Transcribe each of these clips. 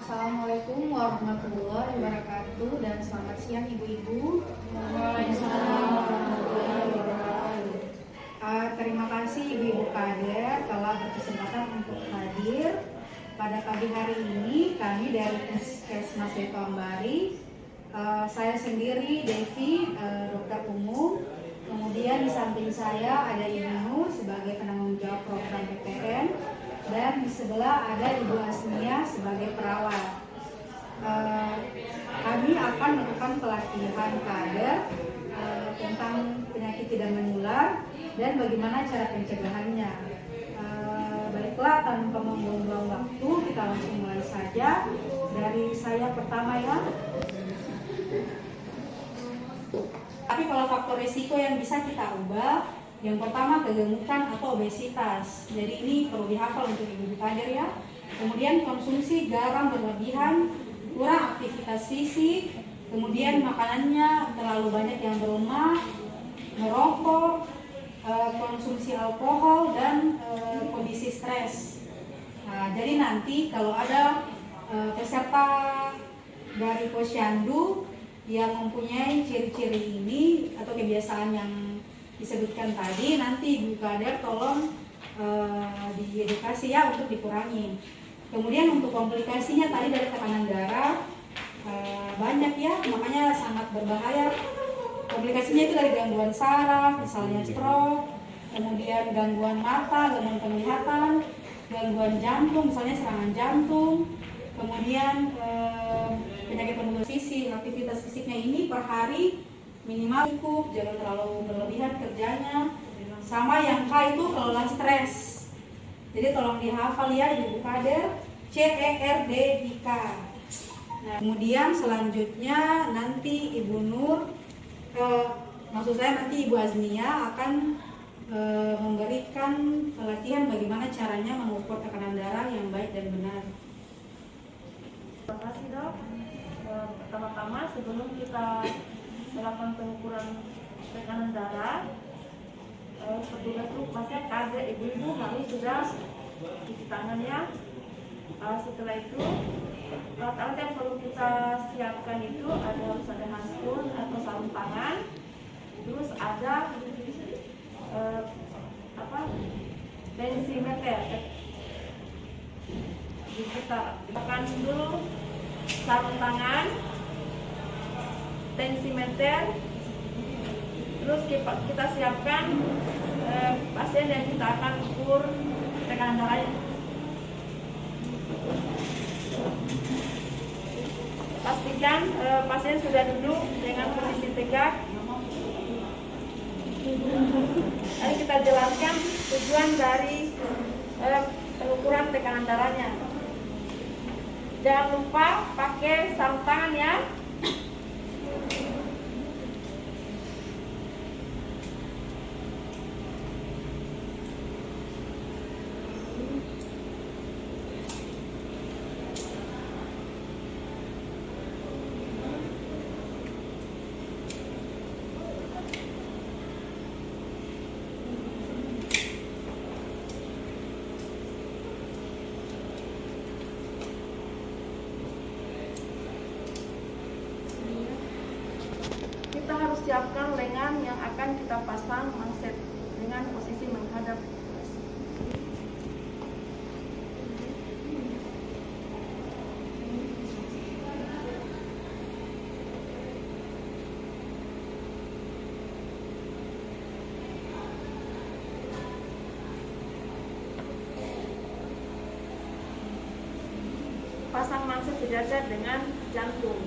Assalamualaikum warahmatullahi wabarakatuh dan selamat siang ibu-ibu. Waalaikumsalam warahmatullahi wabarakatuh. Terima kasih ibu-ibu kader telah berkesempatan untuk hadir pada pagi hari ini. Kami dari Puskesmas Beto Ambari, saya sendiri Devi, dokter umum. Kemudian di samping saya ada Ibu Nur sebagai penanggung jawab program PTN. Dan di sebelah ada Ibu Asnia sebagai perawat. Kami akan melakukan pelatihan kader tentang penyakit tidak menular dan bagaimana cara pencegahannya. Baiklah, tanpa membuang-buang waktu, kita langsung mulai saja. Dari saya pertama ya. Tapi kalau faktor risiko yang bisa kita ubah, yang pertama kegemukan atau obesitas. Jadi ini perlu dihafal untuk ibu-ibu kader ya. Kemudian konsumsi garam berlebihan, kurang aktivitas fisik, kemudian makanannya terlalu banyak yang berlemak, merokok, konsumsi alkohol dan kondisi stres. Nah, jadi nanti kalau ada peserta dari Posyandu yang mempunyai ciri-ciri ini atau kebiasaan yang disebutkan tadi, nanti ibu kader tolong diedukasi ya untuk dikurangi. Kemudian untuk komplikasinya tadi dari tekanan darah banyak ya, makanya sangat berbahaya. Komplikasinya itu dari gangguan saraf, misalnya stroke, kemudian gangguan mata, gangguan penglihatan, gangguan jantung, misalnya serangan jantung, kemudian penyakit penurunan fisik. Aktivitas fisiknya ini per hari minimal cukup, jangan terlalu berlebihan kerjanya. Sama yang K itu kelelahan stres. Jadi tolong dihafal ya ibu kader, CERDIK. Nah, kemudian selanjutnya nanti Ibu Nur, maksud saya nanti Ibu Aznia akan memberikan pelatihan bagaimana caranya mengukur tekanan darah yang baik dan benar. Terima kasih dok. Pertama-tama sebelum kita melakukan pengukuran tekanan darah, petugas itu pasien kader ibu-ibu harus sudah cuci tangannya. Setelah itu alat-alat yang perlu kita siapkan itu harus ada handphone atau sarung tangan, terus ada tensimeter. Kita tekan dulu sarung tangan, tensimeter, terus kita siapkan pasien yang kita akan ukur tekanan darahnya. Pastikan pasien sudah duduk dengan posisi tegak. Lalu kita jelaskan tujuan dari pengukuran tekanan darahnya. Jangan lupa pakai sarung tangan ya. Kita harus siapkan lengan yang akan kita pasang manset dengan posisi menghadap. Pasang manset sejajar dengan jantung.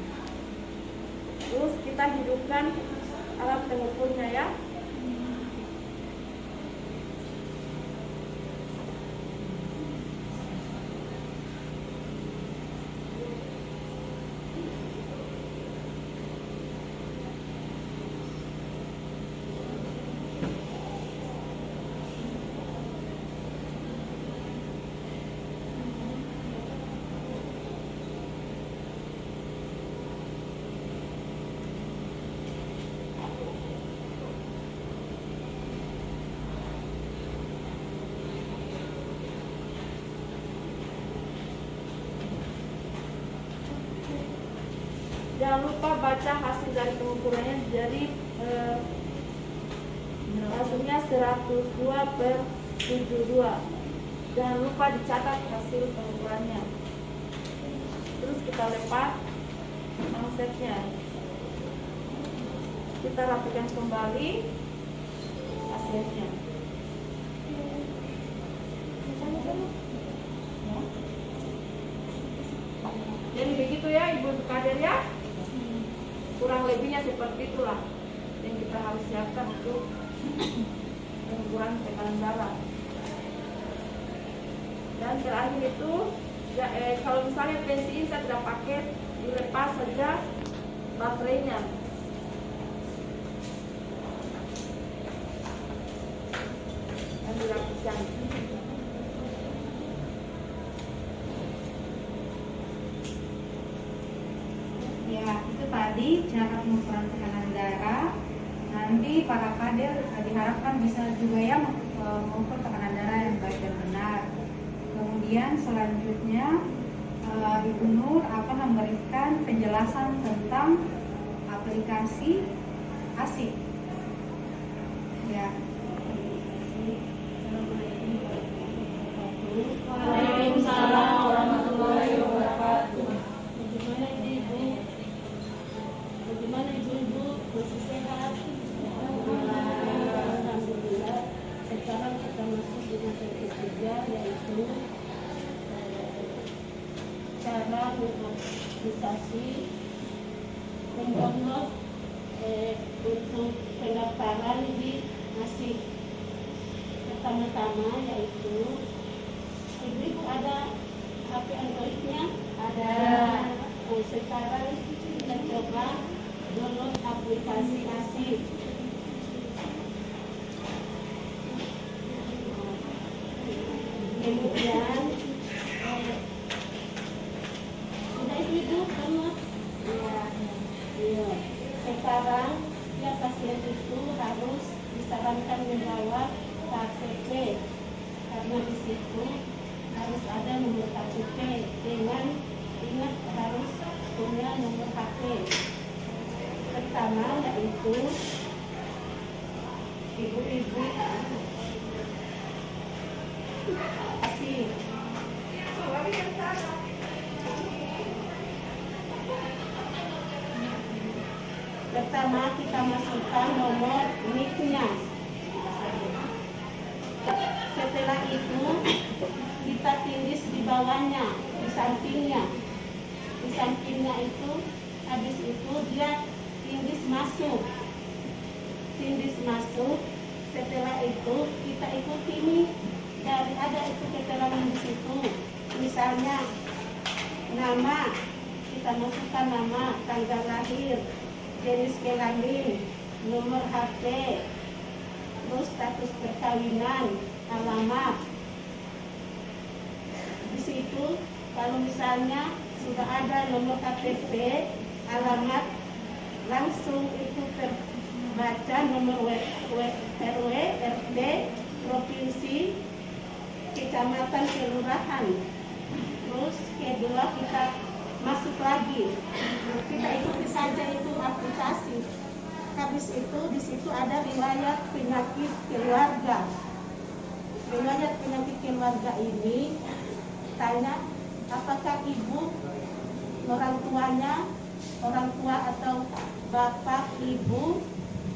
Terus kita hidupkan alat pengukurnya ya. Jangan lupa baca hasil dari pengukurannya. Jadi hasilnya 102/72. Jangan lupa dicatat hasil pengukurannya. Terus kita lepas mansetnya. Kita rapikan kembali hasilnya. Jadi begitu ya Ibu Kader ya. Kurang lebihnya seperti itulah yang kita harus siapkan untuk pengukuran tekanan darah. Dan terakhir itu ya, kalau misalnya tensi saya tidak pakai, dilepas saja baterainya. Dan dirapikan. Ya, itu tadi cara pengukuran tekanan darah. Nanti para kader diharapkan bisa juga ya mengukur tekanan darah yang baik dan benar. Kemudian selanjutnya Ibu Nur akan memberikan penjelasan tentang aplikasi ASIK. Ya. Waalaikumsalam warahmatullahi wabarakatuh. Bagaimana ibu-ibu masih sehat? Alhamdulillah. Sekarang kita masuk di materi ketiga, yaitu cara mengaplikasi mendownload untuk pendaftaran di ASIK. Pertama-tama yaitu ibu ada HP Androidnya? Ada. Sekarang kita coba download aplikasi ASIK. Kemudian sudah ibu download? Iya. Sekarang ya pasien itu harus disarankan membawa KTP karena di situ harus ada nomor KTP dengan ingat harus punya nomor HP. Pertama yaitu ibu-ibu ASIK. Pertama kita masukkan nomor NIK-nya. Setelah itu kita tindis di bawahnya, di sampingnya. Di sampingnya itu, habis itu dia tindis masuk. Tindis masuk. Setelah itu kita ikuti ini dari ada itu keterangan di situ. Misalnya nama, kita masukkan nama, tanggal lahir, jenis kelamin, nomor HP, terus status perkawinan, alamat. Di situ kalau misalnya sudah ada nomor KTP, alamat, langsung itu terbaca nomor RW, RT, provinsi, kecamatan, kelurahan. Terus kedua kita masuk lagi, kita ikuti saja itu aplikasi. Habis itu di situ ada riwayat penyakit keluarga. Riwayat penyakit keluarga ini tanya apakah ibu, orang tuanya, orang tua atau bapak ibu,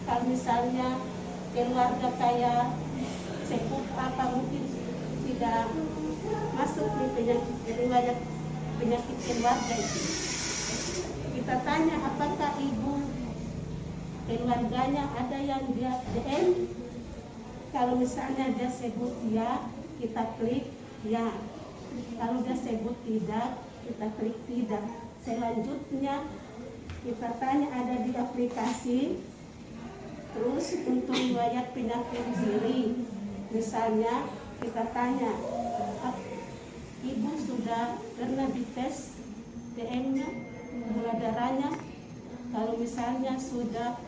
kalau misalnya keluarga kayak sepupu apa mungkin tidak masuk di riwayat penyakit keluarga itu. Kita tanya apakah ibu keluarganya ada yang dia DM. Kalau misalnya dia sebut ya, kita klik ya. Kalau dia sebut tidak, kita klik tidak. Selanjutnya kita tanya ada di aplikasi. Terus untuk riwayat penyakit diri, misalnya kita tanya ibu sudah pernah dites DM-nya, gula darahnya. Kalau misalnya sudah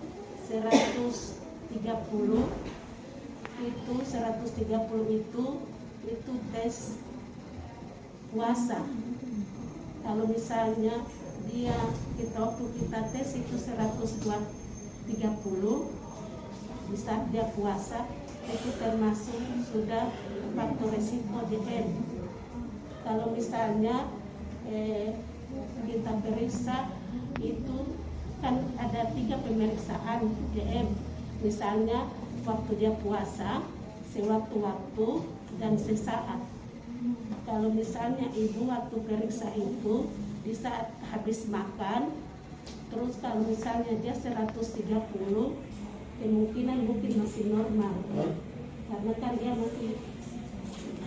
130 itu tes puasa. Kalau misalnya dia waktu kita tes itu 130 di saat dia puasa itu termasuk sudah faktor resiko DM. Kalau misalnya kita periksa itu kan ada 3 pemeriksaan DM, misalnya waktu dia puasa, sewaktu-waktu, dan sesaat. Kalau misalnya ibu waktu periksa itu di saat habis makan, terus kalau misalnya dia 130, kemungkinan mungkin masih normal, karena kan dia masih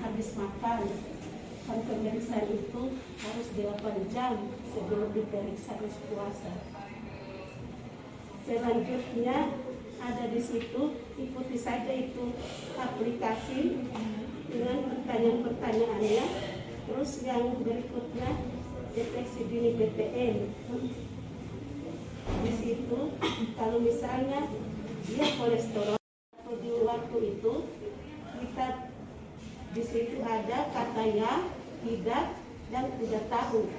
habis makan. Kan pemeriksaan itu harus 8 jam sebelum diperiksa puasa. Selanjutnya ada di situ, ikuti saja itu aplikasi dengan pertanyaan-pertanyaannya. Terus yang berikutnya deteksi dini PTM. Di situ kalau misalnya dia kolesterol atau di waktu itu kita di situ ada kata ya, tidak, dan tidak tahu.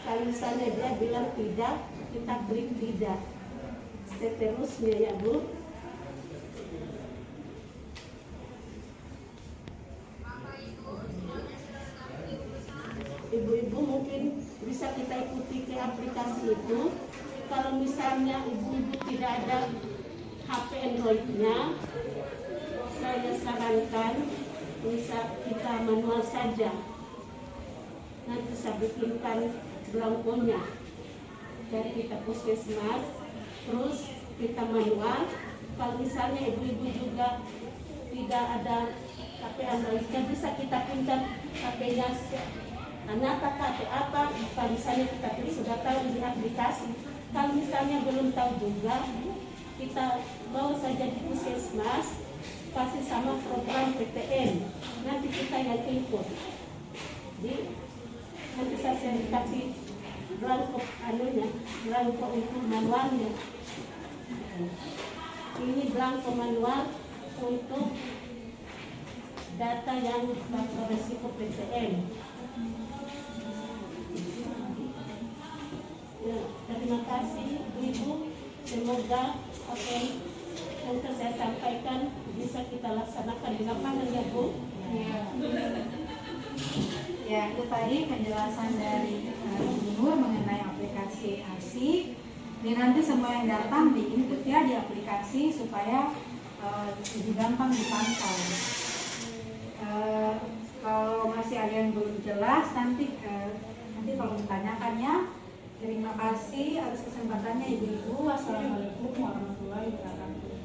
Kalau misalnya dia bilang tidak, kita klik tidak. Seterusnya ya Bu. Ibu-ibu mungkin bisa kita ikuti ke aplikasi itu. Kalau misalnya ibu-ibu tidak ada HP Android-nya, saya sarankan bisa kita manual saja. Nanti saya bikinkan belangkonya dari kita puskesmas, terus kita manual. Kalau misalnya ibu-ibu juga tidak ada HP Android-nya, bisa kita pinjam HP-nya anak atau apa. Kalau misalnya kita sudah tahu di aplikasi, kalau misalnya belum tahu juga, kita bawa saja di puskesmas, kasih sama program PTN, nanti kita yang input. Nanti saya kasih belangko belangko untuk manualnya. Ini belangko manual untuk data yang faktor resiko PTN. Ya, terima kasih Ibu. Semoga apa yang saya sampaikan bisa kita laksanakan di lapangan ya Bu. Ya, itu tadi penjelasan dari Ibu Nur mengenai aplikasi ASIK. Ini nanti semua yang datang diinput ya di aplikasi supaya lebih gampang dipantau. Kalau masih ada yang belum jelas nanti kalau ditanyakannya. Terima kasih atas kesempatannya Ibu-ibu. Wassalamualaikum warahmatullahi wabarakatuh.